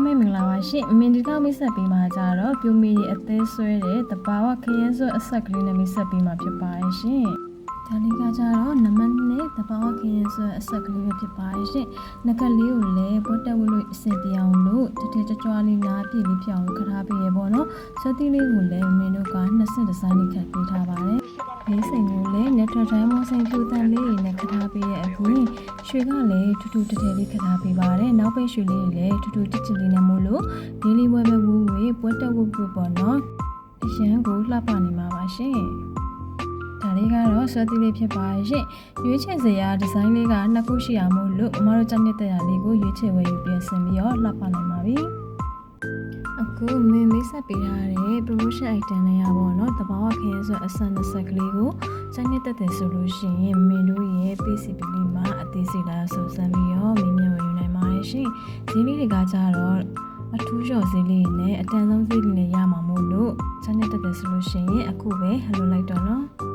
မေမင်္ဂလာပါရှင်မင်းဒီကမိတ်ဆက်ပေးမှာကြတော့ပြိုမီရဲ့အသေးဆွဲတဲ့တဘာဝခရမ်းဆွဲအဆက်ကလေးနဲ့မိတ်ဆက်ပေးမှာဖြစ်ပါတယ်ရှင်ဒါလေးကကြတော့နံပါတ်2တဘာဝခရမ်းဆွဲအဆက်ကလေးပဲဖြစ်ပါတယ်ရှင်ငကလေးကိုလည်းပွတ်တက်ဝလို့အစင်ပြောင်းလို့တထကြွလေးနားပြည့်လေးပြောင်းခထားပေးရပေါ့နော်ဆွဲသီးလေးကိုလည်းမင်းတို့က20ဒီဇိုင်းလေးခတ်ပေးထားပါတယ်ဘေးစိန်ကိုလည်းnetတိုင်းမစိန်ဖြူတန်လေးနဲ့ခထားပေးရဲ့အပြင်ရွှေကလည်းထူးထူးတထလေးခထားပေးပါတယ်နောက်ပိတ်ရွှေလေးလည်းထူးထူးတစ်ချစ်လေးနဲ့မို့လို့ဒီလေးဝဲပဲဝူးဝေးပွတ်တက်ဝုတ်ပေါ့နော်အရန်ကိုလှပနေမှာပါရှင်ဒါလေးကတော့ဆွဲသီးလေးဖြစ်ပါရှင်ရွေးချယ်စရာဒီဇိုင်းလေးက2ခုရှိအောင်မို့လို့အမတို့ကြက်နေတဲ့ရာလေးကိုရွေးချယ်ဝယ်ယူပြင်ဆင်ပြီးတော့လှပနိုင်ပါပြီအခုမင်းမိတ်ဆက်ပေးထားတဲ့ promotion item တွေရပါတော့တဘာဝခရမ်းဆိုအဆန်20ကလေးကိုစနေတက်တယ်ဆိုလို့ရှိရင်မင်းတို့ရဲ့ PCB လေးမှာအသေးစိတ်လာစုံစမ်းပြီးတော့မင်းမြန်ဝယ်ယူနိုင်ပါတယ်ရှင်ဈေးလေးတွေကကြတော့အထူးလျှော်ဈေးလေးနဲ့အတန်ဆုံးဈေးလေးနဲ့ရမှာမို့လို့စနေတက်တယ်ဆိုလို့ရှိရင်အခုပဲဟယ်လိုလိုက်တော့နော်